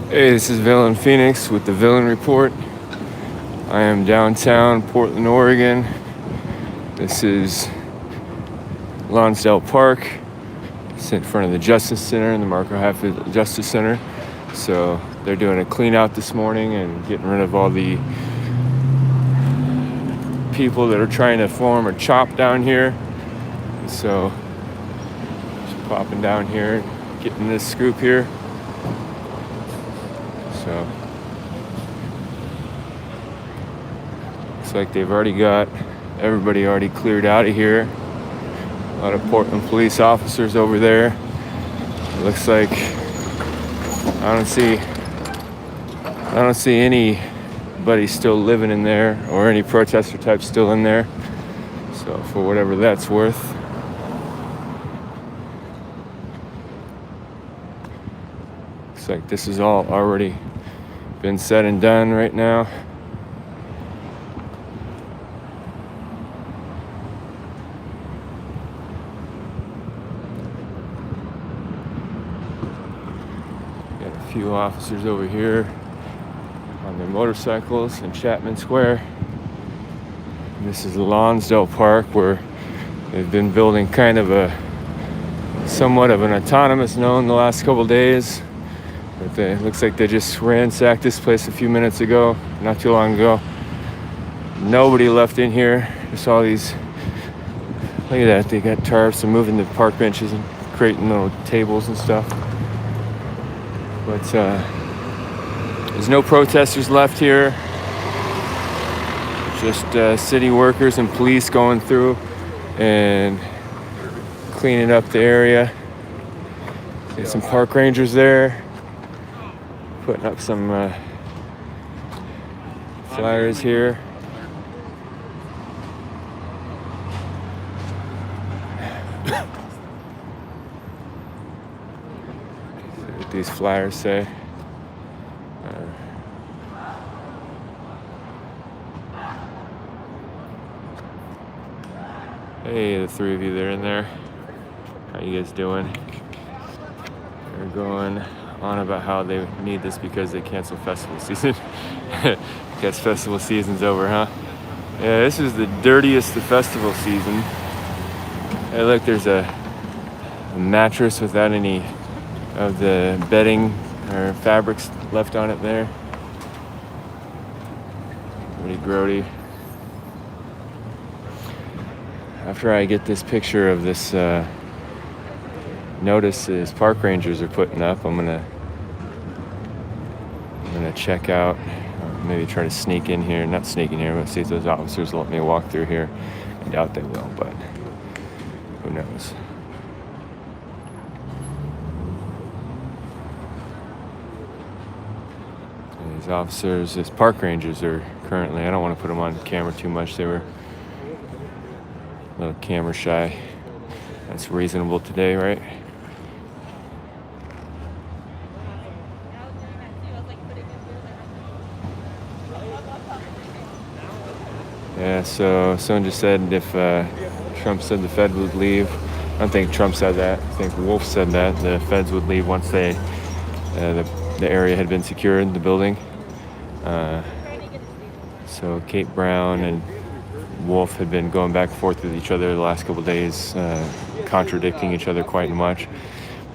Hey, this is Villain Phoenix with the Villain Report. I am downtown Portland, Oregon. This is Lonsdale Park. It's in front of the Justice Center and the Marco Hatfield Justice Center. So they're doing a clean out this morning and getting rid of all the people that are trying to form a chop down here. So just popping down here, getting this scoop here. So looks like they've already got everybody already cleared out of here. A lot of Portland police officers over there. It looks like I don't see anybody still living in there or any protester type still in there. So for whatever that's worth. Looks like this is all already been said and done right now. Got a few officers over here on their motorcycles in Chapman Square. And this is Lonsdale Park, where they've been building kind of somewhat of an autonomous zone the last couple days. But it looks like they just ransacked this place a few minutes ago, not too long ago. Nobody left in here. Just all these, look at that, they got tarps and moving the park benches and creating little tables and stuff. But there's no protesters left here. Just city workers and police going through and cleaning up the area. Got some park rangers there, putting up some flyers here. See what these flyers say. Hey, the three of you there in there. How you guys doing? They're going on about how they need this because they canceled festival season. Guess festival season's over, huh? Yeah, this is the dirtiest of festival season. Hey, look, there's a mattress without any of the bedding or fabrics left on it there. Pretty grody. After I get this picture of this notice these park rangers are putting up, I'm gonna check out, maybe try to sneak in here, not sneak in here, but see if those officers will let me walk through here. I doubt they will, but who knows. And these officers, these park rangers are currently, I don't want to put them on camera too much, they were a little camera shy. That's reasonable today, right? Yeah, so someone just said if Trump said the Fed would leave. I don't think Trump said that. I think Wolf said that the Feds would leave once the area had been secured, the building. So Kate Brown and Wolf had been going back and forth with each other the last couple of days, contradicting each other quite much.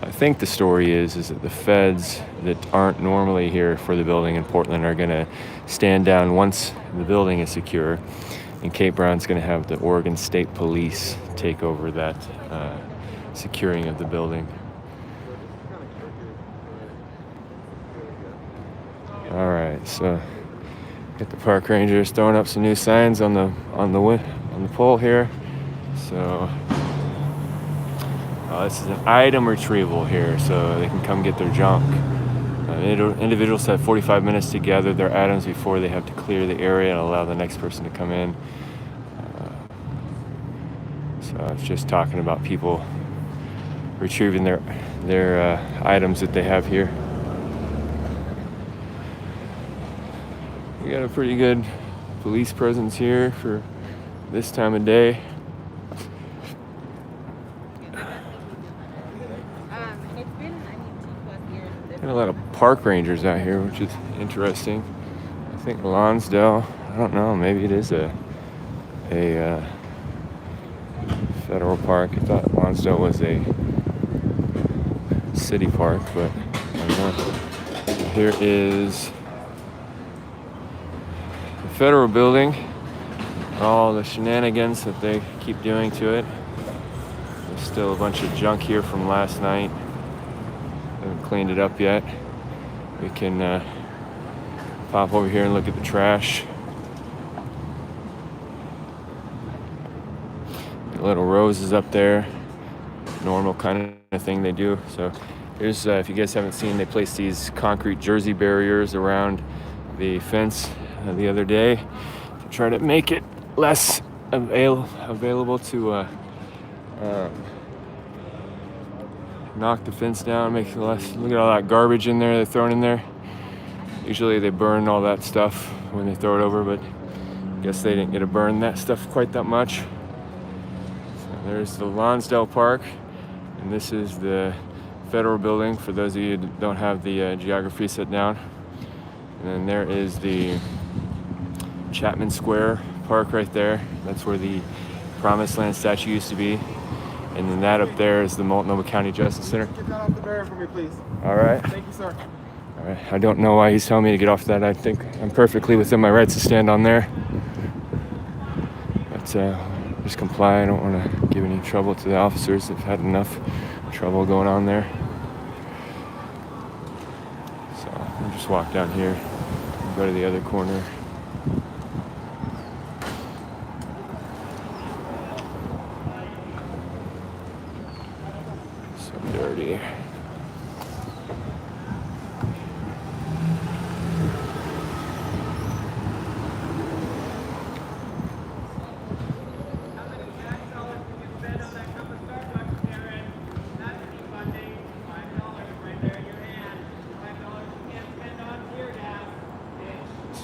I think the story is that the feds that aren't normally here for the building in Portland are going to stand down once the building is secure, and Kate Brown's going to have the Oregon State Police take over that securing of the building. All right, so get the park rangers throwing up some new signs on the pole here. So this is an item retrieval here, so they can come get their junk. Individuals have 45 minutes to gather their items before they have to clear the area and allow the next person to come in. So it's just talking about people retrieving their items that they have here. We got a pretty good police presence here for this time of day. And a lot of park rangers out here, which is interesting. I think Lonsdale, I don't know, maybe it is a federal park. I thought Lonsdale was a city park, but I don't know. Here is the federal building. All the shenanigans that they keep doing to it. There's still a bunch of junk here from last night. Haven't cleaned it up yet. We can pop over here and look at the trash. The little roses up there. Normal kind of thing they do. So here's, if you guys haven't seen, they placed these concrete jersey barriers around the fence the other day to try to make it less available to knock the fence down, make it less. Look at all that garbage in there they're throwing in there. Usually they burn all that stuff when they throw it over, but I guess they didn't get to burn that stuff quite that much. So there's the Lonsdale Park, and this is the federal building for those of you who don't have the geography set down. And then there is the Chapman Square Park right there. That's where the Promised Land statue used to be. And then that up there is the Multnomah County Justice Center. Get that off the barrier for me, please. All right. Thank you, sir. All right. I don't know why he's telling me to get off that. I think I'm perfectly within my rights to stand on there. But just comply. I don't want to give any trouble to the officers. They've had enough trouble going on there. So I'll just walk down here and go to the other corner. Dirty.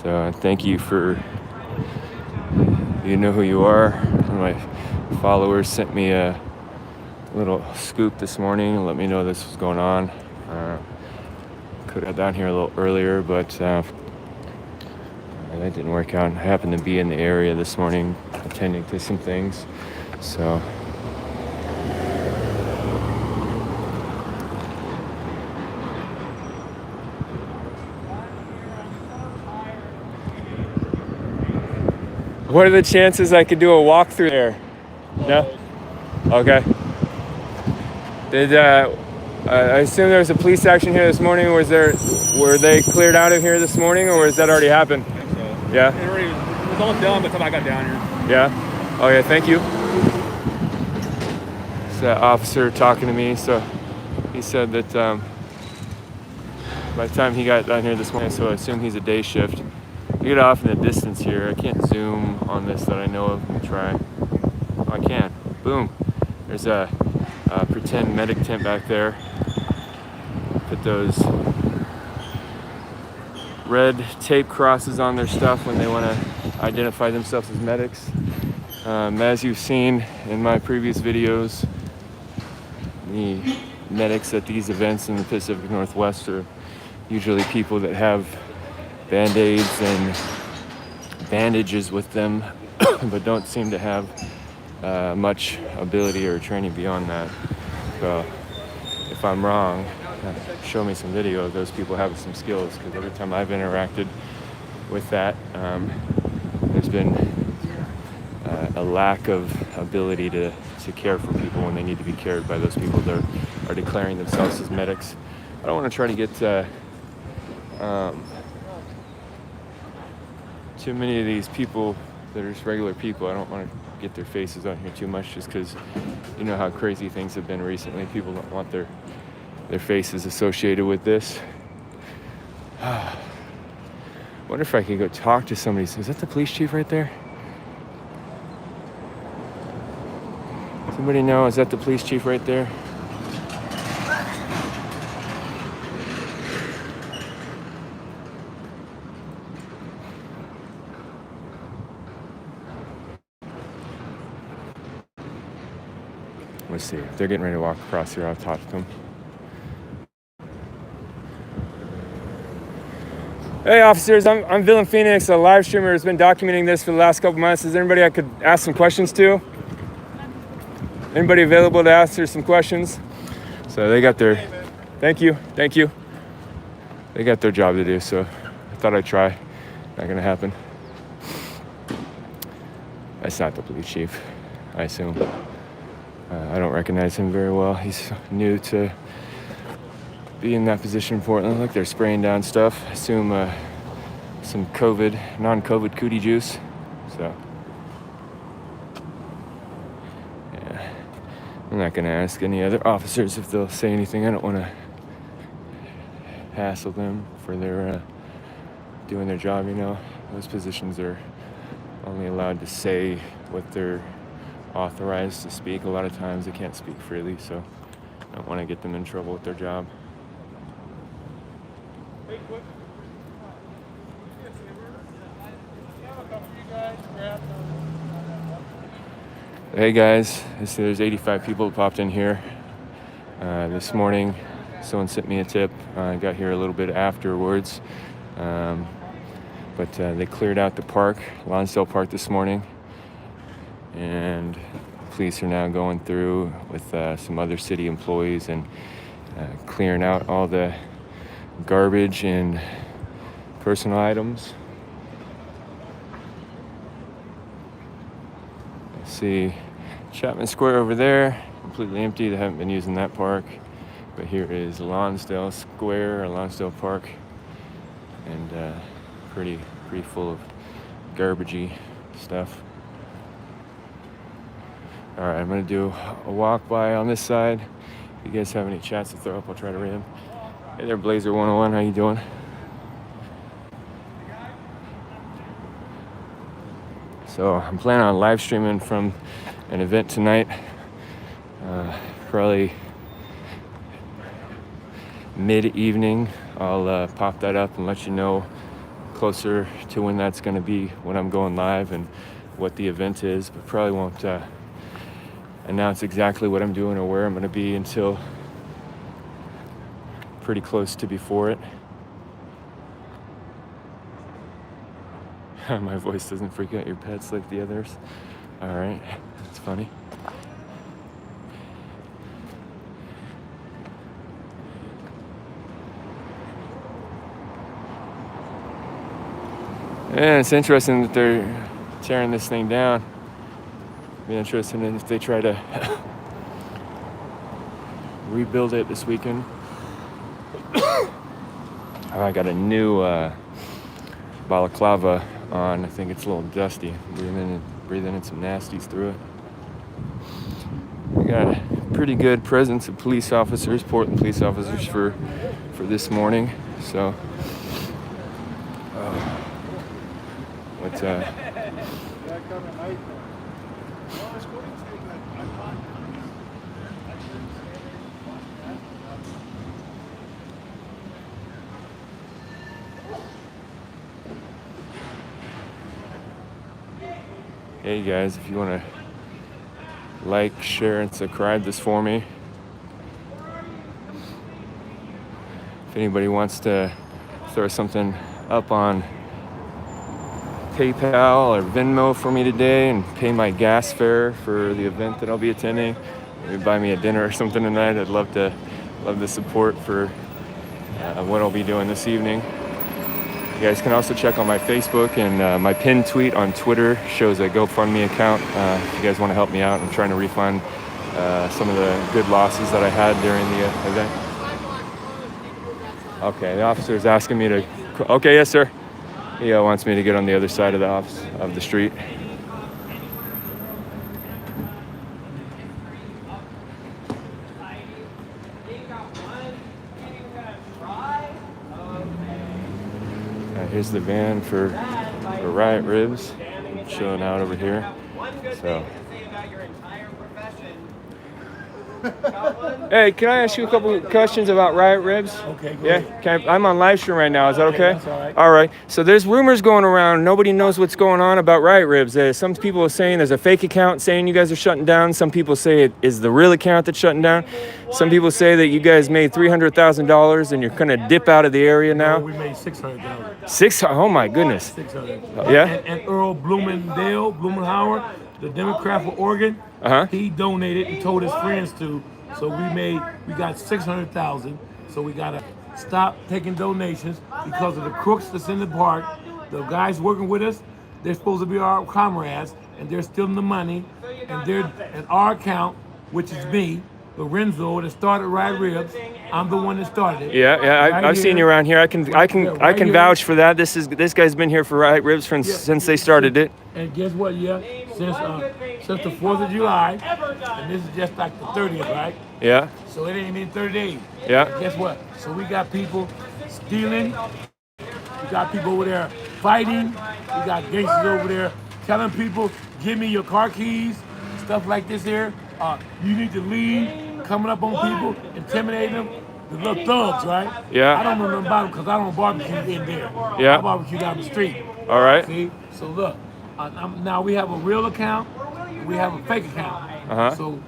So thank you for, you know who you are. One of my followers sent me a little scoop this morning and let me know this was going on. Could have got down here a little earlier, but that didn't work out. I happened to be in the area this morning attending to some things, so what are the chances I could do a walkthrough there? No? Okay. Did I assume there was a police action here this morning? Were they cleared out of here this morning, or has that already happened? I think so. Yeah. It was all done by the time I got down here. Yeah. Oh yeah. Thank you. It's that officer talking to me. So he said that by the time he got down here this morning, so I assume he's a day shift. You get off in the distance here. I can't zoom on this that I know of. Let me try. Oh, I can. Boom. There's a pretend medic tent back there. Put those red tape crosses on their stuff when they want to identify themselves as medics. As you've seen in my previous videos, the medics at these events in the Pacific Northwest are usually people that have band-aids and bandages with them, but don't seem to have much ability or training beyond that. So if I'm wrong, show me some video of those people having some skills, because every time I've interacted with that, there's been a lack of ability to care for people when they need to be cared by those people that are declaring themselves as medics. I don't want to try to get too many of these people that are just regular people. I don't want to get their faces on here too much, just because you know how crazy things have been recently. People don't want their faces associated with this. Wonder if I could go talk to somebody. Is that the police chief right there? Somebody know? Is that the police chief right there? Let's see. If they're getting ready to walk across here, I'll talk to them. Hey officers, I'm Villain Phoenix, a live streamer who's been documenting this for the last couple months. Is there anybody I could ask some questions to? Anybody available to answer some questions? So they got their, thank you. They got their job to do, so I thought I'd try. Not gonna happen. That's not the police chief, I assume. I don't recognize him very well. He's new to be in that position in Portland. Look, they're spraying down stuff. I assume some non-COVID cootie juice. So, yeah. I'm not gonna ask any other officers if they'll say anything. I don't wanna hassle them for their doing their job, you know. Those positions are only allowed to say what they're authorized to speak. A lot of times they can't speak freely, so I don't want to get them in trouble with their job. Hey guys, there's 85 people who popped in here this morning. Someone sent me a tip. I got here a little bit afterwards, but they cleared out the park, Lonsdale Park, this morning, and police are now going through with some other city employees and clearing out all the garbage and personal items. Let's see, Chapman Square over there, completely empty. They haven't been using that park. But here is Lonsdale Square, or Lonsdale Park, and pretty full of garbagey stuff. All right, I'm gonna do a walk by on this side. If you guys have any chats to throw up, I'll try to read them. Hey there, Blazer 101, how you doing? So I'm planning on live streaming from an event tonight. Probably mid-evening. I'll pop that up and let you know closer to when that's going to be, when I'm going live and what the event is, but probably won't announce exactly what I'm doing or where I'm going to be until pretty close to before it. My voice doesn't freak out your pets like the others. All right, that's funny. And it's interesting that they're tearing this thing down. Be interesting if they try to rebuild it this weekend. I got a new balaclava on. I think it's a little dusty. Breathing in some nasties through it. We got a pretty good presence of police officers, Portland police officers for this morning. So, hey guys, if you want to like, share, and subscribe this for me. If anybody wants to throw something up on PayPal or Venmo for me today and pay my gas fare for the event that I'll be attending, maybe buy me a dinner or something tonight. I'd love the support for what I'll be doing this evening. You guys can also check on my Facebook, and my pinned tweet on Twitter shows a GoFundMe account. If you guys want to help me out, I'm trying to refund some of the good losses that I had during the event. Okay, the officer is asking me to. Okay, yes, sir. He wants me to get on the other side of the street. Here's the van for Riot Ribs, chilling out over here. So Hey, can I ask you a couple questions about riot ribs? Okay, go Yeah, ahead. I'm on live stream right now. Is that okay? That's all right. All right. So there's rumors going around. Nobody knows what's going on about riot ribs. Some people are saying there's a fake account saying you guys are shutting down. Some people say it is the real account that's shutting down. Some people say that you guys made $300,000 and you're gonna dip out of the area now. We made 600,000. Oh my goodness. 600. Yeah? And Earl Blumenauer, the Democrat for Oregon, he donated and told his friends to. So we got 600,000. So we gotta stop taking donations because of the crooks that's in the park. The guys working with us, they're supposed to be our comrades, and they're stealing the money. And they're at our account, which is me, Lorenzo, that started Riot Ribs. I'm the one that started it. Yeah. I've seen you around here. I can here. vouch for that. This guy's been here for riot ribs since they started it. And guess what? Yeah, since the 4th of July, and this is just like the 30th, right? Yeah. So it ain't been 30 days. Yeah. And guess what? So we got people stealing. We got people over there fighting. We got gangsters over there telling people, "Give me your car keys," stuff like this here. You need to leave. Coming up on people, intimidating them. The little thugs, right? Yeah. I don't know nothing about them because I don't barbecue in there. Yeah. I barbecue down the street. All right. See? So look, now we have a real account. We have a fake account. So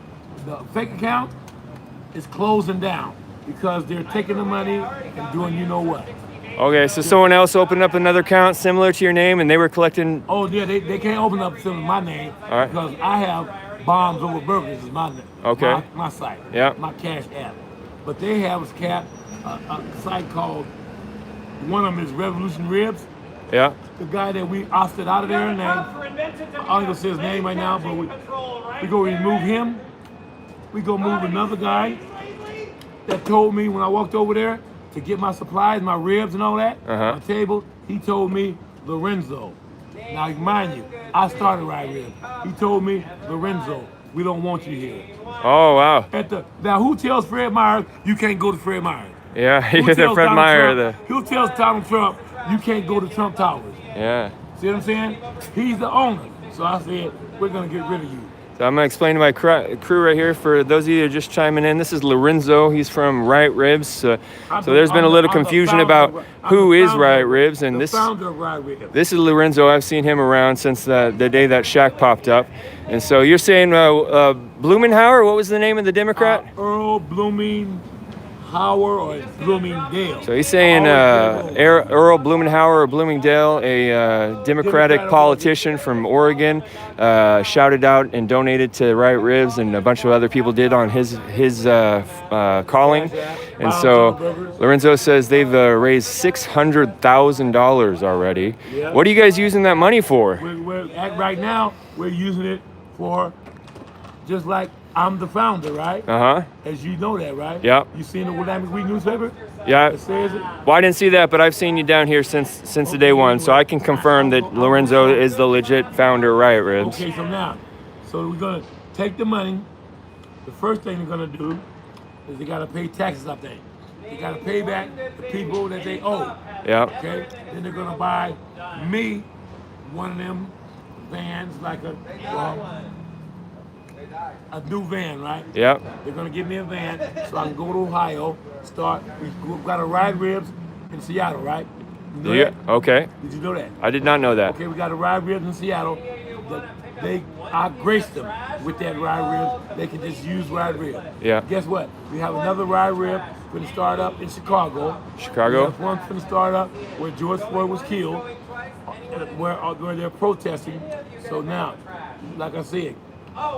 the fake account is closing down because they're taking the money and doing you know what. Okay, so someone else opened up another account similar to your name, and they were collecting. Oh yeah, they can't open up my name because I have Bombs Over Burgers is my name. Okay. My site. Yeah. My cash app. But they have a site called, one of them is Revolution Ribs. Yeah. The guy that we ousted out of there, and I'm not gonna say his name right now, but we go remove him. We go move another guy that told me when I walked over there to get my supplies, my ribs and all that, my table, he told me Lorenzo. Now mind you, I started Riot Ribs. He told me, Lorenzo, we don't want you here. Oh wow. Now who tells Fred Meyer you can't go to Fred Meyer? Yeah, you're the Fred Meyer. Who tells Donald Trump you can't go to Trump Towers? Yeah. See what I'm saying? He's the owner. So I said, we're gonna get rid of you. So I'm gonna explain to my crew right here. For those of you that are just chiming in, this is Lorenzo. He's from Riot Ribs. So there's been a little confusion about who is Riot Ribs, and this founder of Riot Ribs. This is Lorenzo. I've seen him around since the day that shack popped up. And so you're saying Blumenauer? What was the name of the Democrat? Earl Blumenauer or Bloomingdale. So he's saying Earl Blumenauer or Bloomingdale, a Democratic politician from Oregon, shouted out and donated to Riot Ribs, and a bunch of other people did on his calling. And so Lorenzo says they've raised $600,000 already. Yeah. What are you guys using that money for? Right now, we're using it for just like I'm the founder, right? As you know that, right? Yep. You seen the Willamette Week newspaper? Yeah. It says it? Well, I didn't see that, but I've seen you down here since the day one, so I can confirm that Lorenzo is the legit founder of Riot Ribs. Okay, so we're gonna take the money. The first thing they're gonna do is they gotta pay taxes, I think. They gotta pay back the people that they owe. Yeah. Okay? Then they're gonna buy me one of them vans, like a new van, right? Yep. They're gonna give me a van so I can go to Ohio, we've got a Riot Ribs in Seattle, right? You know that? Okay. Did you know that? I did not know that. Okay, we got a Riot Ribs in Seattle. I graced them with that Riot Rib. They can just use Riot Rib. Yeah. Guess what? We have another Riot Rib going to start up in Chicago. Chicago? We have one going to start up where George Floyd was killed, where they're protesting. So now, like I said,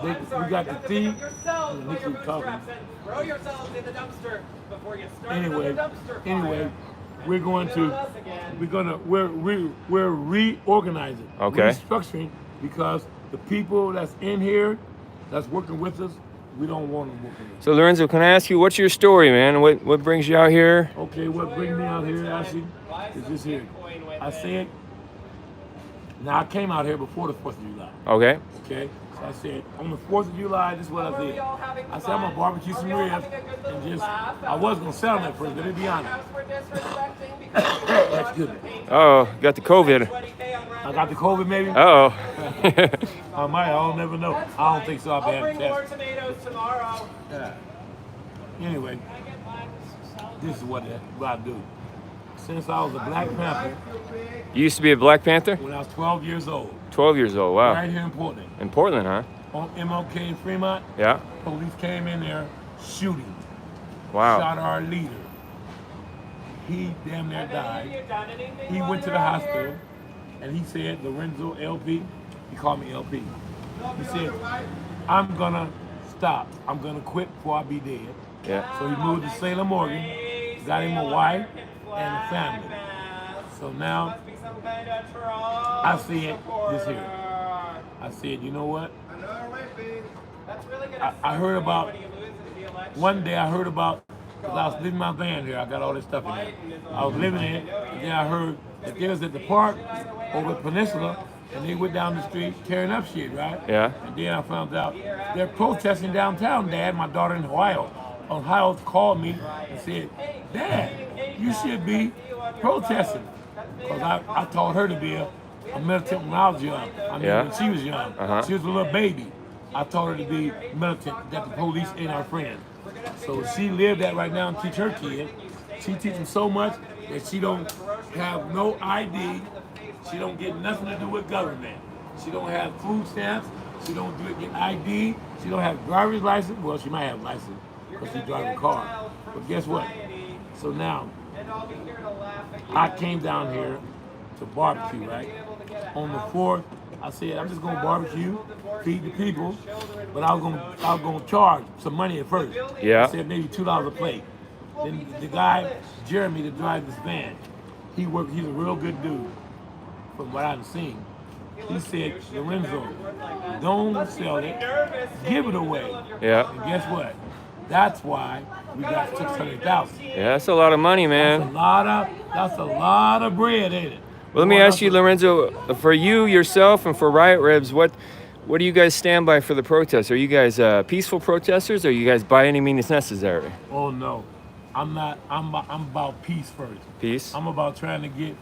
we got the thief. Throw yourselves in the dumpster before you start Anyway, we're reorganizing. Okay. Restructuring because the people that's in here, that's working with us, we don't want them working with us. So Lorenzo, can I ask you, what's your story, man? What brings you out here? Okay, what brings me out here actually is this here. I said, now I came out here before the 4th of July. Okay. Okay, so I said, on the 4th of July, this is what I did. I said, I'm gonna barbecue some ribs and I was gonna sell them at first, let me be honest. That's good. Oh, got the COVID. I got the COVID maybe? Uh-oh. I might. I'll never know. I don't think so. I'll bring more tomatoes tomorrow. Yeah. Anyway, this is what I do. Since I was a Black Panther. You used to be a Black Panther? When I was 12 years old. 12 years old, wow. Right here in Portland. In Portland, huh? On MLK in Fremont. Yeah. Police came in there shooting. Wow. Shot our leader. He damn near died. He went to the hospital and he said, Lorenzo LP, he called me LP. He said, I'm gonna stop. I'm gonna quit before I be dead. Yeah. So he moved to Salem, Oregon, got him a wife and a family. So now I said this here. I said, you know what? I heard about, one day I heard about, because I was living in my van here, I got all this stuff in there. I was living in it, and then I heard that they was at the park over at Peninsula, and they went down the street tearing up shit, right? Yeah. And then I found out they're protesting downtown, Dad. My daughter in Ohio. Ohio called me and said, Dad, you should be protesting. Because I taught her to be a militant when I was young. I mean, when she was young. She was a little baby. I taught her to be militant, that the police ain't our friend. So she lived that right now and teach her kids. She teach them so much that she don't have no ID. She don't get nothing to do with government. She don't have food stamps. She don't get ID. She don't have driver's license. Well, she might have a license because she drives a car. But guess what? So now, I came down here to barbecue, right? On the 4th, I said, I'm just gonna barbecue, feed the people, but I was gonna charge some money at first. Yeah. I said maybe $2 a plate. Then the guy, Jeremy, that drives this van, he's a real good dude, from what I've seen. He said, Lorenzo, don't sell it, give it away. Yeah. And guess what? That's why we got $600,000. Yeah, that's a lot of money, man. That's a lot of bread, ain't it? Well, let me ask you, Lorenzo, for you, yourself, and for Riot Ribs, what do you guys stand by for the protests? Are you guys peaceful protesters, or are you guys by any means necessary? Oh, no. I'm not. I'm about peace first. Peace? I'm about trying to get,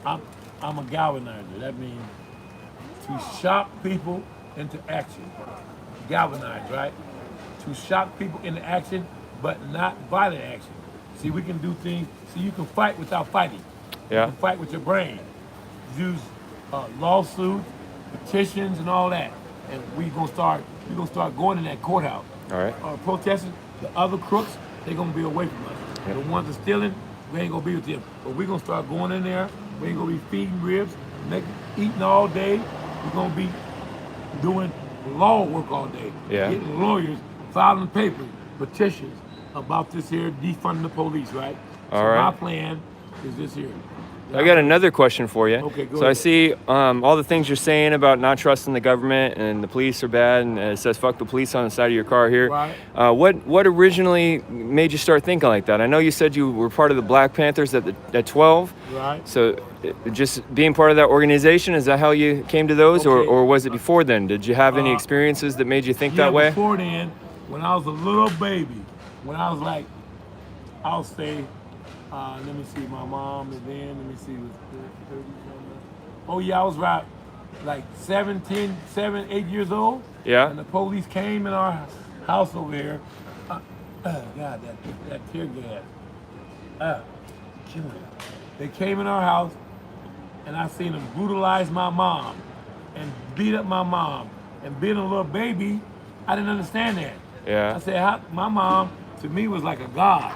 I'm a galvanizer. That means to shock people into action. Galvanize, right? To shock people into action, but not violent action. See, we can do things, see, you can fight without fighting. Yeah. You can fight with your brain. Use lawsuits, petitions, and all that. And we're gonna start going in that courthouse. All right. Protesting, the other crooks, they're gonna be away from us. Yep. The ones that stealing, we ain't gonna be with them. But we're gonna start going in there, we ain't gonna be feeding ribs, eating all day. We're gonna be doing law work all day. Yeah. Getting lawyers, filing papers, petitions about this here defunding the police, right? All right. My plan is this here. I got another question for you. Okay, go So I ahead. see all the things you're saying about not trusting the government and the police are bad, and it says "fuck the police" on the side of your car here. Right. What originally made you start thinking like that? I know you said you were part of the Black Panthers at 12. Right. So just being part of that organization, is that how you came to those, Okay. or was it before then? Did you have any experiences that made you think that way? Before then, when I was a little baby, when I was like, I'll say, let me see, my mom, and then, let me see, was 30 something. Oh yeah, I was right, like 7, 8 years old. Yeah. And the police came in our house over here. God, that tear gas. Kill me. They came in our house, and I seen them brutalize my mom, and beat up my mom. And being a little baby, I didn't understand that. Yeah. I said, my mom, to me, was like a god.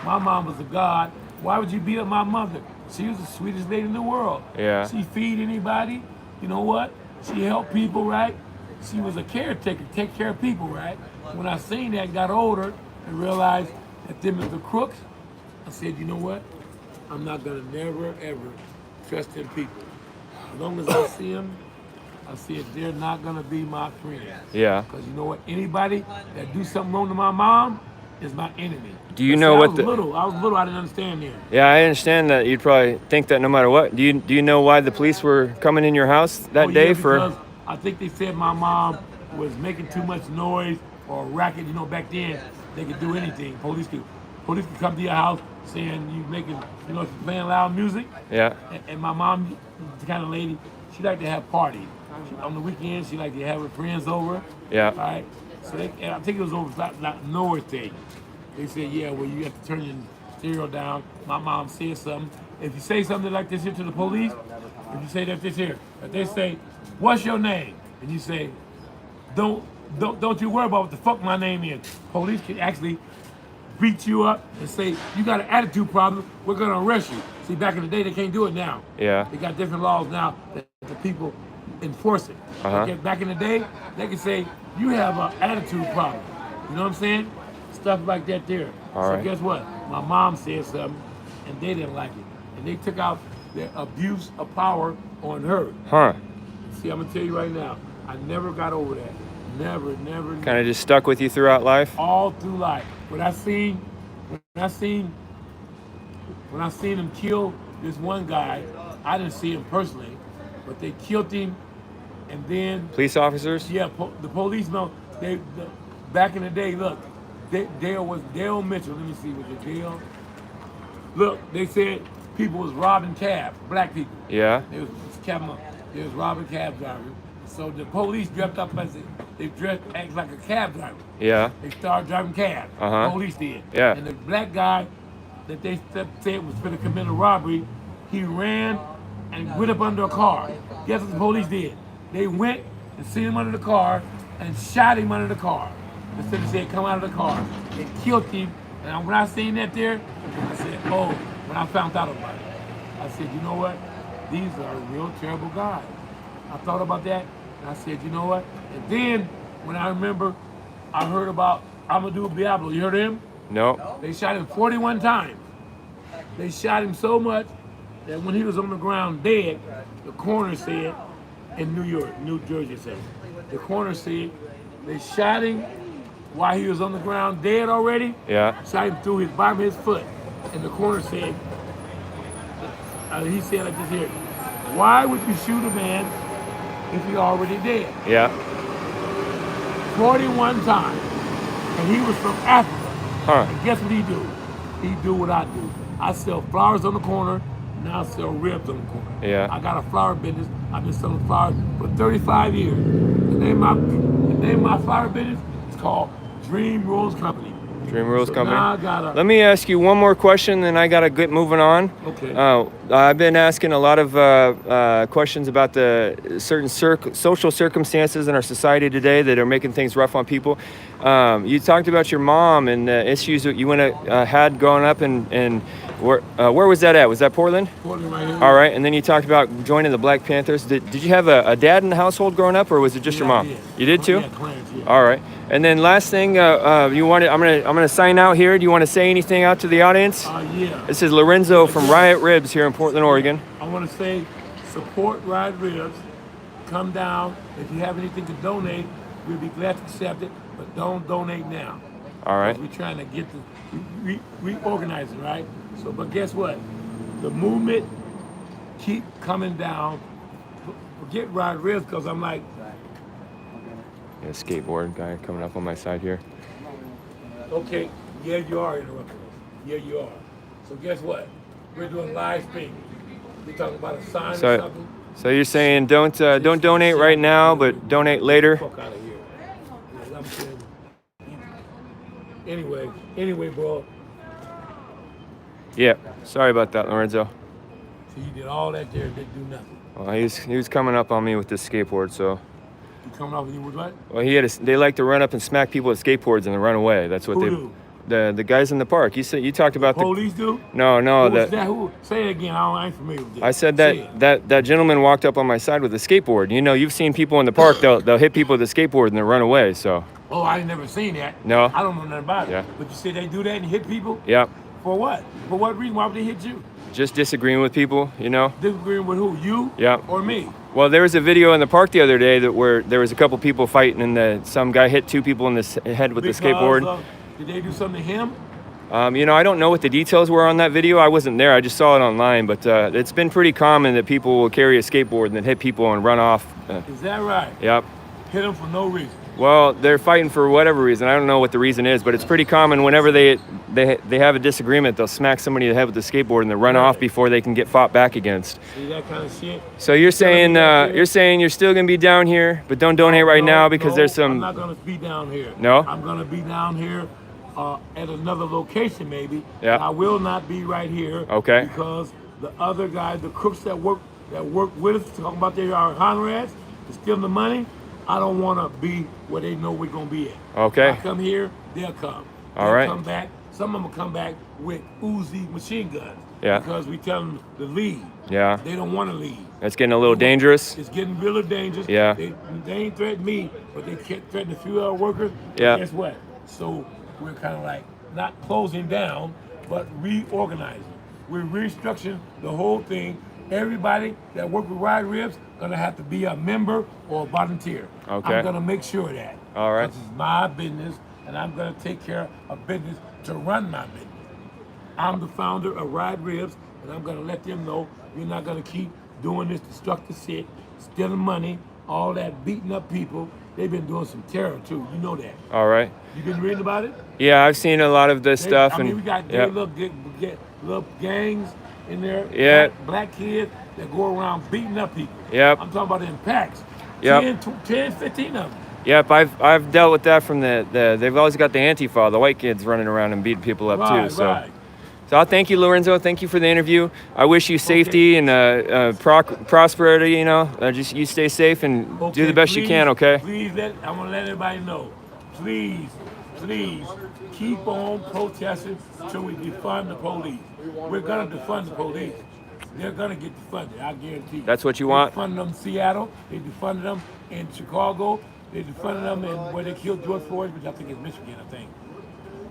My mom was a god. Why would you beat up my mother? She was the sweetest lady in the world. Yeah. She feed anybody. You know what? She helped people, right? She was a caretaker, take care of people, right? When I seen that, got older, and realized that them is the crooks, I said, you know what? I'm not gonna never, ever trust them people. As long as I see them, I said, they're not gonna be my friend. Yeah. Because you know what? Anybody that do something wrong to my mom is my enemy. Do you know what I was little, I didn't understand that. Yeah, I understand that you'd probably think that no matter what. Do you know why the police were coming in your house that day because I think they said my mom was making too much noise or racket. You know, back then they could do anything. Police could come to your house saying you making, you know, playing loud music. Yeah. And my mom, the kind of lady, she liked to have parties. On the weekend, she like to have her friends over. Yeah. Right. So I think it was over not North State. They said, yeah, well, you have to turn your stereo down. My mom said something. If you say something like this here to the police, if you say that this here, if they say, what's your name? And you say, don't you worry about what the fuck my name is. Police can actually beat you up and say, you got an attitude problem, we're gonna arrest you. See, back in the day, they can't do it now. Yeah. They got different laws now that the people enforce it. Like back in the day, they could say, you have an attitude problem. You know what I'm saying? Stuff like that there. So guess what? My mom said something, and they didn't like it. And they took out their abuse of power on her. Huh. See, I'm gonna tell you right now, I never got over that. Never. Kind of just stuck with you throughout life? All through life. When I seen him kill this one guy, I didn't see him personally, but they killed him, and then Police officers? yeah, the policemen. Back in the day, look, Dale Mitchell. Let me see, was it Dale? Look, they said people was robbing cabs, black people. Yeah. They was robbing cab drivers. So the police dressed up as act like a cab driver. Yeah. They started driving cabs. Police did. Yeah. And the black guy that they said was going to commit a robbery, he ran and went up under a car. Guess what the police did? They went and seen him under the car and shot him under the car. Instead of saying, come out of the car. They killed him. And when I seen that there, I said, oh, when I found out about it, I said, you know what? These are real terrible guys. I thought about that, and I said, you know what? And then, when I remember, I heard about Amadou Diablo. You heard of him? No. They shot him 41 times. They shot him so much that when he was on the ground dead, the coroner said, in New Jersey, the coroner said they shot him while he was on the ground dead already. Yeah. Shot him through his bottom of his foot. And the coroner said, he said like this here, why would you shoot a man if he already dead? Yeah. 41 times. And he was from Africa. Huh. And guess what he do? He do what I do. I sell flowers on the corner, now I sell ribs on the corner. Yeah. I got a flower business. I've been selling flowers for 35 years. The name of my flower business is called Dream Rose Company. Dream Rose Company. Now I gotta, Let me ask you one more question, then I gotta get moving on. Okay. I've been asking a lot of questions about the certain social circumstances in our society today that are making things rough on people. You talked about your mom and the issues that you had growing up, and where was that at? Was that Portland? Portland right here. All right, and then you talked about joining the Black Panthers. Did you have a dad in the household growing up, or was it just your mom? I did. You did too? Yeah, Clarence, yeah. All right. And then last thing, I'm gonna sign out here. Do you want to say anything out to the audience? Yeah. This is Lorenzo from Riot Ribs here in Portland, Oregon. I want to say, support Riot Ribs. Come down. If you have anything to donate, we'll be glad to accept it. But don't donate now. All right. We're trying to get reorganizing, right? So, but guess what? The movement keep coming down. Forget Riot Ribs, because I'm like, Yeah, skateboard guy coming up on my side here. okay, yeah, you are interrupting us. Yeah, you are. So guess what? We're doing live stream. We're talking about a sign or something. So you're saying don't donate right now, but donate later. Fuck out of here. Yeah, I'm saying. Anyway, bro. Yeah. Sorry about that, Lorenzo. So you did all that there and didn't do nothing. Well, he was coming up on me with this skateboard, so. You coming off with you with what? Well, they like to run up and smack people with skateboards and then run away. That's what Who they do? The guys in the park. You talked about Police do? No. Who? Say it again. I ain't familiar with this. I said that gentleman walked up on my side with a skateboard. You know, you've seen people in the park. They'll hit people with a skateboard and then run away. So. Oh, I ain't never seen that. No. I don't know nothing about it. Yeah. But you said they do that and hit people? Yep. For what? For what reason? Why would they hit you? Just disagreeing with people, you know. Disagreeing with who? You? Yeah. Or me? Well, there was a video in the park the other day where there was a couple people fighting, and some guy hit two people in the head with the skateboard. Did they do something to him? You know, I don't know what the details were on that video. I wasn't there. I just saw it online. But it's been pretty common that people will carry a skateboard and then hit people and run off. Is that right? Yep. hit them for no reason. Well, they're fighting for whatever reason. I don't know what the reason is, but it's pretty common whenever they have a disagreement, they'll smack somebody in the head with the skateboard and they run off before they can get fought back against. See that kind of shit? So you're saying you're still gonna be down here, but don't donate right now because there's some. I'm not gonna be down here. No? I'm gonna be down here at another location maybe. Yeah. I will not be right here. Okay. Because the other guys, the crooks that work with us, talking about they are Conrads, to steal the money. I don't want to be where they know we're going to be at. Okay. If I come here, they'll come. All right. Come back. Some of them will come back with Uzi machine guns. Yeah. Because we tell them to leave. Yeah. They don't want to leave. It's getting a little dangerous. It's getting really dangerous. Yeah. They ain't threatened me, but they threatened a few other workers. Yeah. Guess what? So we're kind of like not closing down, but reorganizing. We're restructuring the whole thing. Everybody that work with Ride Ribs gonna have to be a member or a volunteer. Okay. I'm gonna make sure of that. All right. This is my business, and I'm gonna take care of business to run my business. I'm the founder of Ride Ribs, and I'm gonna let them know we're not gonna keep doing this destructive shit, stealing money, all that, beating up people. They've been doing some terror too. You know that. All right. You been reading about it? Yeah, I've seen a lot of this stuff. I mean, and we got yeah. little gangs in there. Yeah. Black kids that go around beating up people. Yep. I'm talking about in packs. Yep. 10, 15 of them. Yep, I've dealt with that from they've always got the Antifa, the white kids running around and beating people up too. So. Right. So thank you, Lorenzo. Thank you for the interview. I wish you safety and prosperity. You know, just you stay safe and do the best you can. Okay. Please I'm gonna let everybody know. Please keep on protesting until we defund the police. We're gonna defund the police. They're gonna get defunded. I guarantee you. That's what you want. They defunded them in Seattle. They defunded them in Chicago. They defunded them in where they killed George Floyd, which I think is Michigan. I think.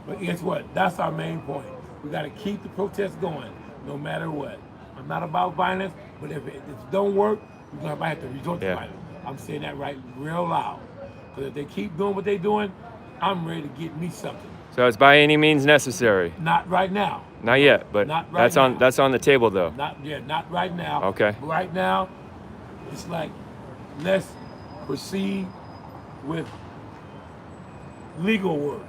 But guess what? That's our main point. We got to keep the protests going, no matter what. I'm not about violence, but if it don't work, we're going to have to resort to violence. I'm saying that right real loud. Because if they keep doing what they're doing, I'm ready to get me something. So it's by any means necessary. Not right now. Not yet, but Not right that's on the table though. Not right now. Okay. Right now, it's like let's proceed with legal work,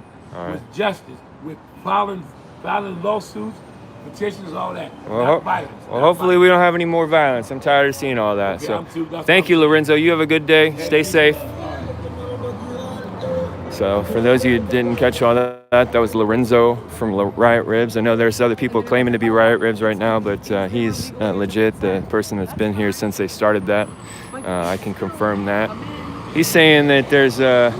with justice, with filing lawsuits, petitions, all that. Not violence. Well, hopefully we don't have any more violence. I'm tired of seeing all that. Okay, so thank you, Lorenzo. You have a good day. Stay safe. So for those of you who didn't catch all that was Lorenzo from Riot Ribs. I know there's other people claiming to be Riot Ribs right now, but he's legit, the person that's been here since they started that. I can confirm that. He's saying that there's a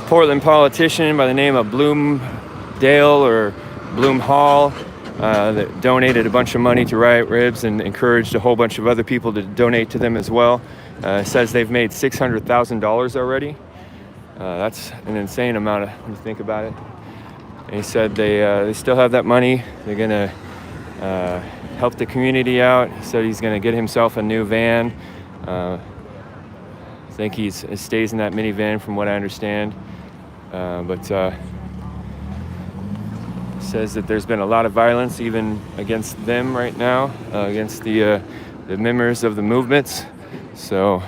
Portland politician by the name of Bloomdale or Bloom Hall that donated a bunch of money to Riot Ribs and encouraged a whole bunch of other people to donate to them as well. Says they've made $600,000 already. That's an insane amount when you think about it. And he said they still have that money. They're gonna help the community out. He said he's gonna get himself a new van. I think he stays in that minivan from what I understand. But says that there's been a lot of violence even against them right now, against the members of the movements. So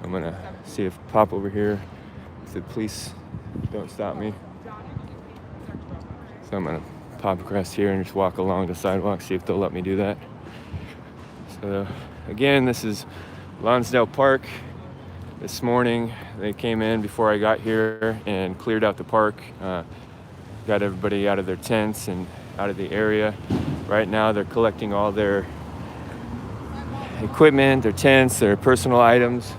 I'm gonna see if pop over here if the police don't stop me. So I'm gonna pop across here and just walk along the sidewalk, see if they'll let me do that. So again, this is Lonsdale Park. This morning they came in before I got here and cleared out the park, got everybody out of their tents and out of the area. Right now they're collecting all their equipment, their tents, their personal items.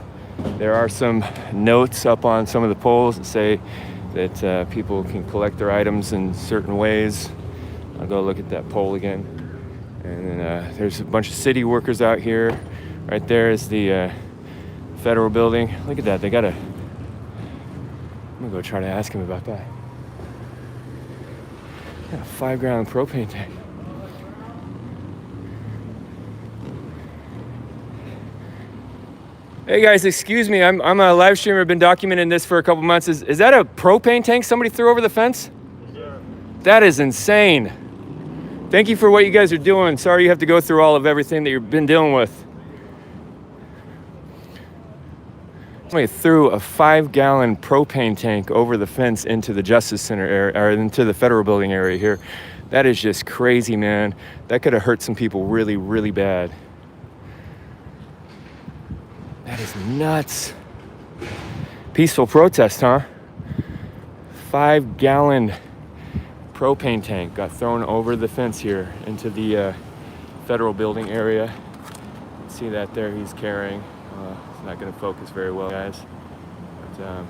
There are some notes up on some of the poles that say that people can collect their items in certain ways. I'll go look at that pole again. And then there's a bunch of city workers out here. Right there is the federal building. Look at that, I'm gonna go try to ask him about that. Got a 5-gallon propane tank. Hey guys, excuse me, I'm a live streamer, been documenting this for a couple months. Is that a propane tank somebody threw over the fence? Yeah. That is insane. Thank you for what you guys are doing. Sorry you have to go through all of everything that you've been dealing with. Somebody threw a 5-gallon propane tank over the fence into the Justice Center area, or into the federal building area here. That is just crazy, man. That could have hurt some people really, really bad. That is nuts. Peaceful protest, huh? 5-gallon propane tank got thrown over the fence here into the federal building area. See that there he's carrying. It's not going to focus very well, guys. But,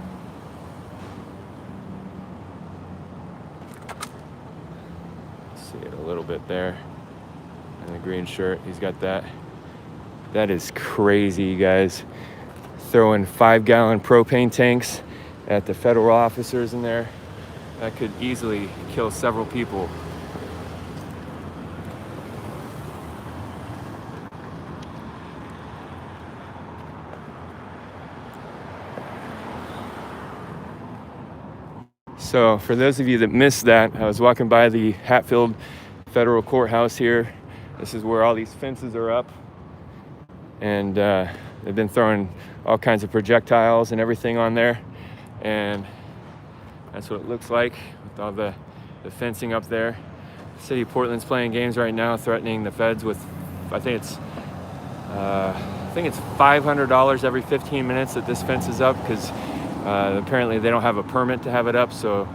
see it a little bit there. And the green shirt, he's got that. That is crazy, you guys. Throwing 5-gallon propane tanks at the federal officers in there. That could easily kill several people. So for those of you that missed that, I was walking by the Hatfield Federal Courthouse here. This is where all these fences are up. And they've been throwing all kinds of projectiles and everything on there. And that's what it looks like with all the fencing up there. The city of Portland's playing games right now, threatening the feds with, I think it's $500 every 15 minutes that this fence is up, because apparently they don't have a permit to have it up. So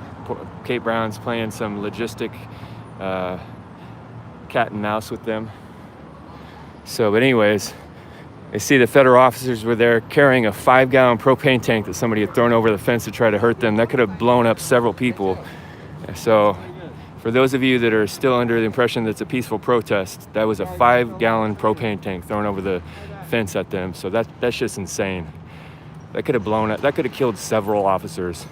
Kate Brown's playing some logistic cat and mouse with them. So, but anyways, I see the federal officers were there carrying a 5-gallon propane tank that somebody had thrown over the fence to try to hurt them. That could have blown up several people. So for those of you that are still under the impression that it's a peaceful protest, that was a 5-gallon propane tank thrown over the fence at them. So that's just insane. That could have blown up, that could have killed several officers.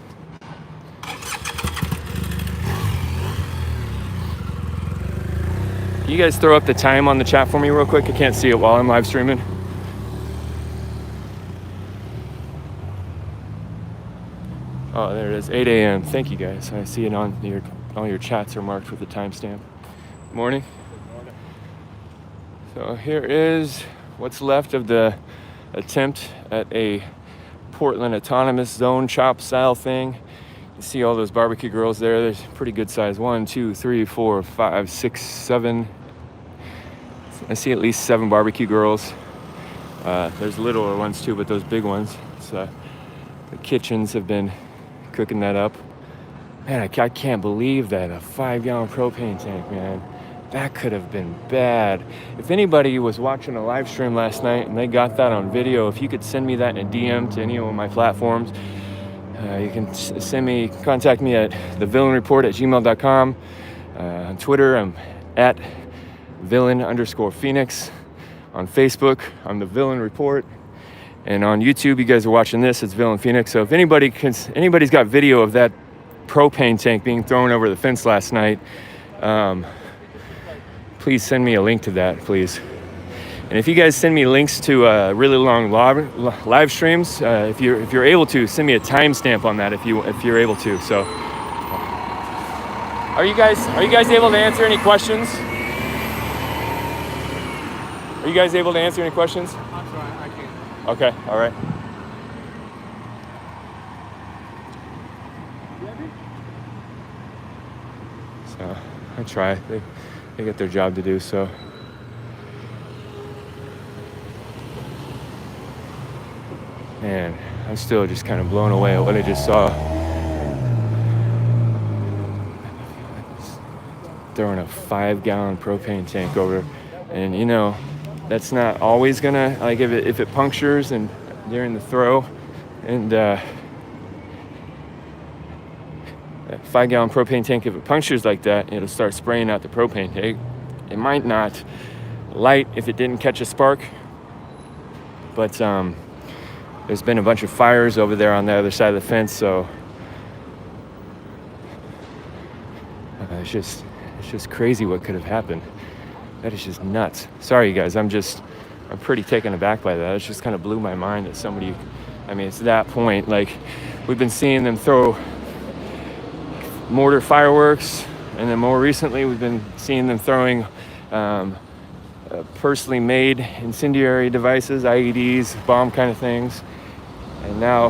Can you guys throw up the time on the chat for me real quick? I can't see it while I'm live streaming. Oh, there it is, 8 a.m. Thank you, guys. I see it on all your chats are marked with the timestamp. Morning. So here is what's left of the attempt at a Portland Autonomous Zone chop style thing. You see all those barbecue girls there. There's pretty good size. 1, 2, 3, 4, 5, 6, 7. I see at least 7 barbecue girls. There's littler ones too, but those big ones. So the kitchens have been cooking that up. Man, I can't believe that. A 5-gallon propane tank, man. That could have been bad. If anybody was watching a live stream last night and they got that on video, if you could send me that in a DM to any of my platforms, you can contact me at thevillainreport@gmail.com. On Twitter, I'm at villain_Phoenix. On Facebook, I'm the Villain Report. And on YouTube, you guys are watching this, it's Villain Phoenix. So if anybody's got video of that propane tank being thrown over the fence last night, please send me a link to that, please. And if you guys send me links to really long live streams, if you're able to, send me a timestamp on that if you're able to. So, are you guys able to answer any questions? Are you guys able to answer any questions? I'm sorry, I can't. Okay, all right. So I try. They get their job to do, so. Man, I'm still just kind of blown away at what I just saw. Throwing a 5-gallon propane tank over, and you know, that's not always gonna, like, if it punctures and during the throw, and that 5-gallon propane tank, if it punctures like that, it'll start spraying out the propane tank. It might not light if it didn't catch a spark, but there's been a bunch of fires over there on the other side of the fence, so it's just crazy what could have happened. That is just nuts. Sorry, you guys. I'm pretty taken aback by that. It just kind of blew my mind that somebody, I mean, it's that point. Like, we've been seeing them throw mortar fireworks, and then more recently we've been seeing them throwing personally made incendiary devices, IEDs, bomb kind of things. And now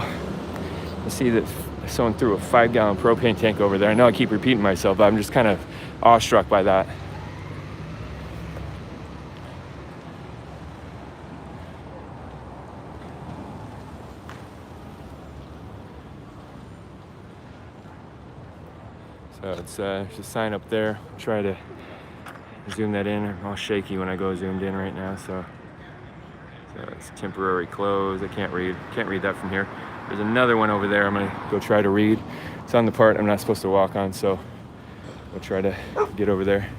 I see that someone threw a 5-gallon propane tank over there. I know I keep repeating myself, but I'm just kind of awestruck by that. So it's just a sign up there. Try to zoom that in. I'm all shaky when I go zoomed in right now. So it's temporary close. I can't read that from here. There's another one over there I'm gonna go try to read. It's on the part I'm not supposed to walk on, so we'll try to get over there.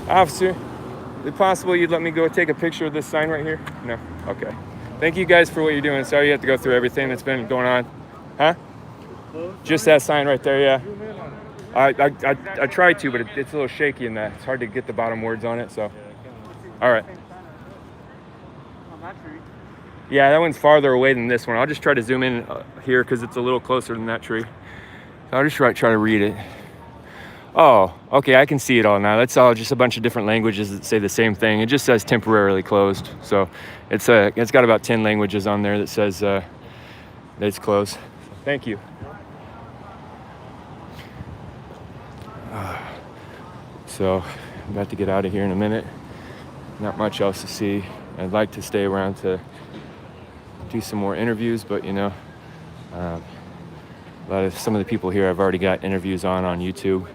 Officer, is it possible you'd let me go take a picture of this sign right here? No? Okay. Thank you guys for what you're doing. Sorry you have to go through everything that's been going on. Huh? Just that sign right there, yeah. I tried to, but it's a little shaky in that. It's hard to get the bottom words on it, so. All right. Yeah, that one's farther away than this one. I'll just try to zoom in here because it's a little closer than that tree. I'll just try to read it. Oh, okay, I can see it all now. That's all just a bunch of different languages that say the same thing. It just says temporarily closed. So it's got about 10 languages on there that says that it's closed. Thank you. So I'm about to get out of here in a minute. Not much else to see. I'd like to stay around to do some more interviews, but you know, some of the people here I've already got interviews on YouTube.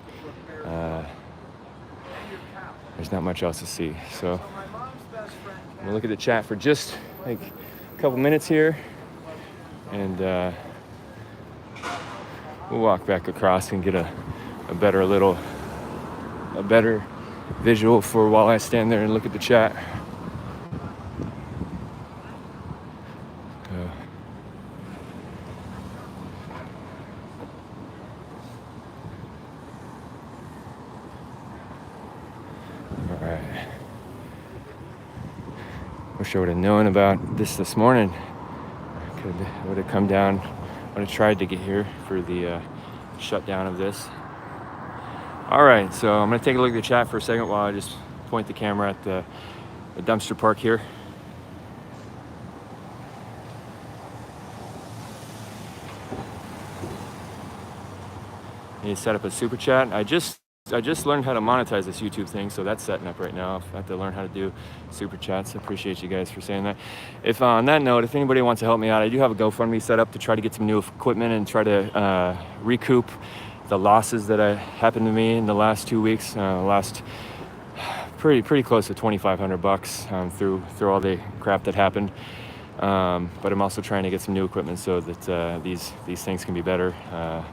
There's not much else to see, so I'm gonna look at the chat for just like a couple minutes here, and we'll walk back across and get a better visual for while I stand there and look at the chat. Wish I would have known about this morning. I would have come down. I would have tried to get here for the shutdown of this. All right, so I'm gonna take a look at the chat for a second while I just point the camera at the dumpster park here. Need to set up a super chat. I just learned how to monetize this YouTube thing, so that's setting up right now. I have to learn how to do super chats. I appreciate you guys for saying that. If on that note, if anybody wants to help me out, I do have a GoFundMe set up to try to get some new equipment and try to recoup the losses that happened to me in the last 2 weeks. Lost pretty close to $2,500 through all the crap that happened. But I'm also trying to get some new equipment so that these things can be better.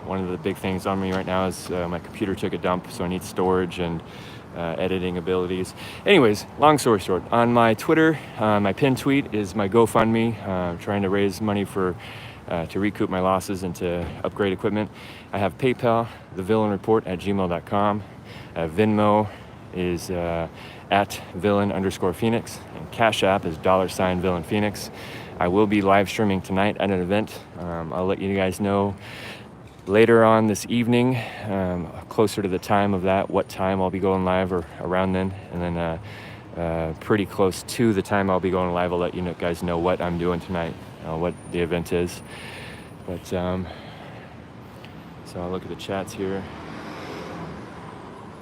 One of the big things on me right now is my computer took a dump, so I need storage and editing abilities. Anyways, long story short, on my Twitter, my pinned tweet is my GoFundMe. Trying to raise money to recoup my losses and to upgrade equipment. I have PayPal, thevillainreport@gmail.com. Venmo is at villain_Phoenix, and Cash App is $villainPhoenix. I will be live streaming tonight at an event. I'll let you guys know later on this evening, closer to the time of that, what time I'll be going live or around then. And then pretty close to the time I'll be going live, I'll let you guys know what I'm doing tonight, what the event is. But so I'll look at the chats here.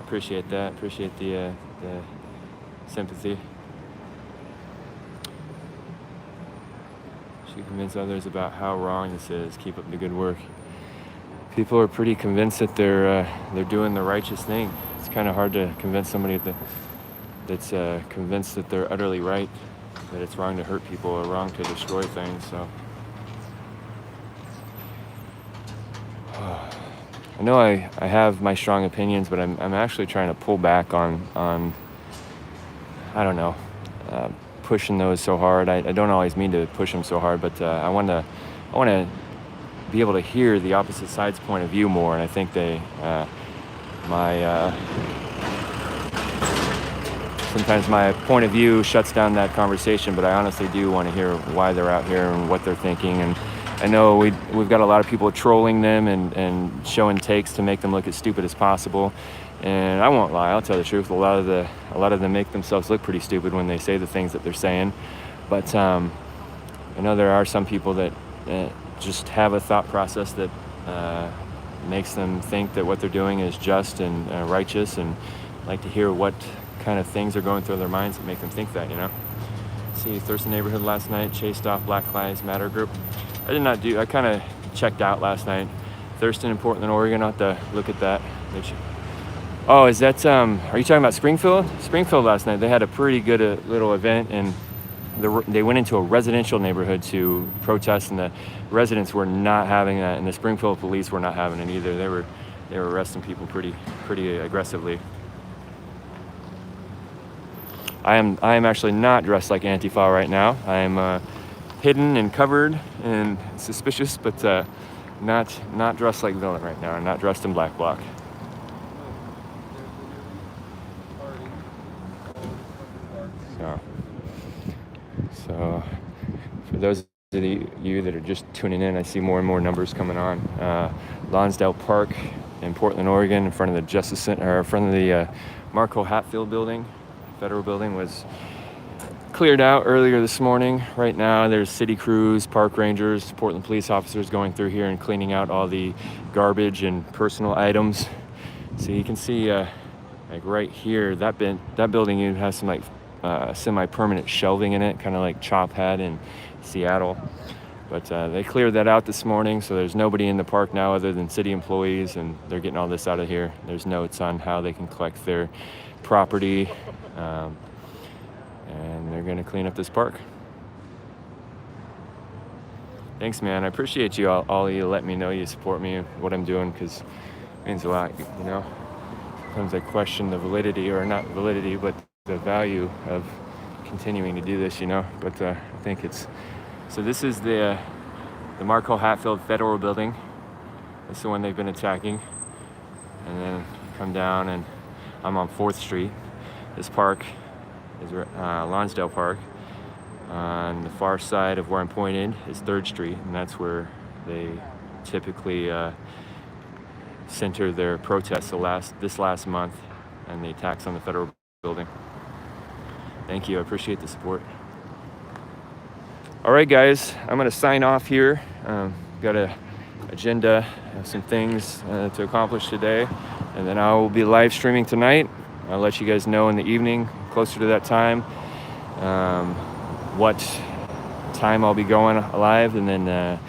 Appreciate that. Appreciate the sympathy. Should convince others about how wrong this is. Keep up the good work. People are pretty convinced that they're doing the righteous thing. It's kind of hard to convince somebody that's convinced that they're utterly right, that it's wrong to hurt people or wrong to destroy things. So I know I have my strong opinions, but I'm actually trying to pull back on I don't know, pushing those so hard. I don't always mean to push them so hard, but I want to be able to hear the opposite side's point of view more. And I think sometimes my point of view shuts down that conversation, but I honestly do want to hear why they're out here and what they're thinking, and I know we've got a lot of people trolling them and showing takes to make them look as stupid as possible. And I won't lie, I'll tell the truth. A lot of them make themselves look pretty stupid when they say the things that they're saying. But I know there are some people that just have a thought process that makes them think that what they're doing is just and righteous, and like to hear what kind of things are going through their minds that make them think that, you know. See, Thurston neighborhood last night chased off Black Lives Matter group. I kind of checked out last night. Thurston in Portland, Oregon. I'll have to look at that. Oh, is that, are you talking about Springfield? Springfield last night, they had a pretty good little event, and they went into a residential neighborhood to protest, and the residents were not having that, and the Springfield police were not having it either. They were arresting people pretty aggressively. I am actually not dressed like Antifa right now. I am hidden and covered and suspicious, but not dressed like villain right now. I'm not dressed in black bloc. So for those of you that are just tuning in, I see more and more numbers coming on. Lonsdale Park in Portland, Oregon, in front of the Justice Center, or in front of the Marco Hatfield building, federal building, was cleared out earlier this morning. Right now there's city crews, park rangers, Portland police officers going through here and cleaning out all the garbage and personal items. So you can see like right here, that building even has some like semi-permanent shelving in it, kind of like CHOP had in Seattle. But they cleared that out this morning, so there's nobody in the park now other than city employees, and they're getting all this out of here. There's notes on how they can collect their property, and they're going to clean up this park. Thanks, man. I appreciate you all of you letting me know you support me and what I'm doing, because it means a lot, you know. Sometimes I question the validity, or not validity, but the value of continuing to do this, you know. But I think it's, so this is the Marco Hatfield Federal Building. That's the one they've been attacking. And then come down, and I'm on 4th Street. This park is Lonsdale Park. On the far side of where I'm pointed is 3rd Street, and that's where they typically center their protests this last month, and the attacks on the federal building. Thank you, I appreciate the support. All right, guys, I'm gonna sign off here. Got a agenda, some things to accomplish today, and then I will be live streaming tonight. I'll let you guys know in the evening, closer to that time, what time I'll be going live, and then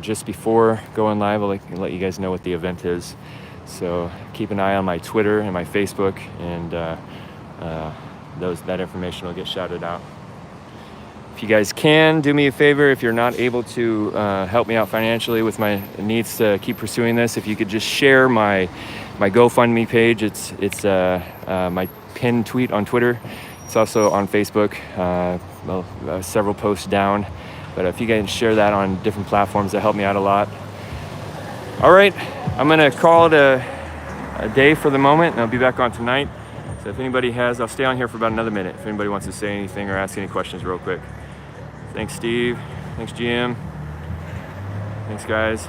just before going live, I'll let you guys know what the event is. So keep an eye on my Twitter and my Facebook, and that information will get shouted out. If you guys can do me a favor, if you're not able to help me out financially with my needs to keep pursuing this, if you could just share my Gofundme page. It's my pinned tweet on Twitter. It's also on Facebook, several posts down. But if you guys share that on different platforms, that help me out a lot. All right, I'm gonna call it a day for the moment, and I'll be back on tonight. So if anybody I'll stay on here for about another minute if anybody wants to say anything or ask any questions real quick. Thanks, Steve. Thanks, GM. Thanks, guys.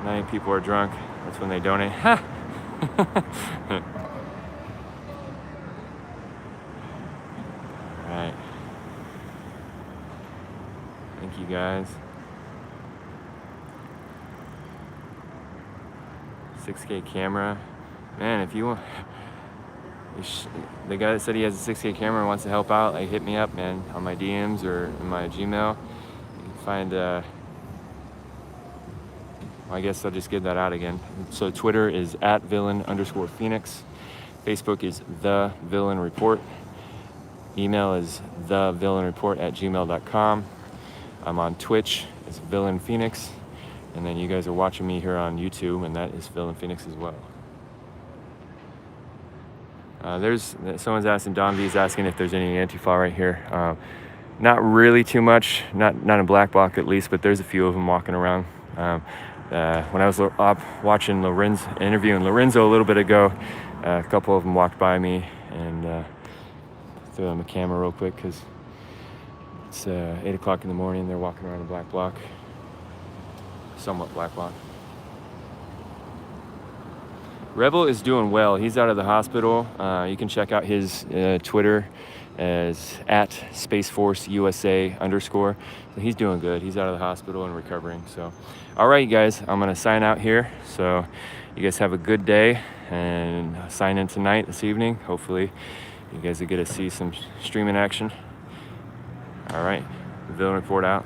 Night, people are drunk. That's when they donate. Ha! All right. Thank you, guys. 6K camera. Man, if you want... The guy that said he has a 6K camera and wants to help out, hit me up, man, on my DMs or in my Gmail. You can find, I guess I'll just give that out again. So Twitter is @villain_Phoenix. Facebook is The Villain Report. Email is thevillainreport@gmail.com. I'm on Twitch, it's Villain Phoenix. And then you guys are watching me here on YouTube, and that is Villain Phoenix as well. Someone's asking, Don V's asking if there's any Antifa right here. Not really too much, not in Black Bloc at least, but there's a few of them walking around. When I was watching interviewing Lorenzo a little bit ago, a couple of them walked by me, and threw them a camera real quick because It's 8 o'clock in the morning. They're walking around the black block. Somewhat black block. Rebel is doing well. He's out of the hospital. You can check out his Twitter as at Space Force USA _. So he's doing good. He's out of the hospital and recovering. So, all right, you guys, I'm gonna sign out here. So you guys have a good day and sign in tonight, this evening. Hopefully you guys will get to see some streaming action. All right, Villain Report out.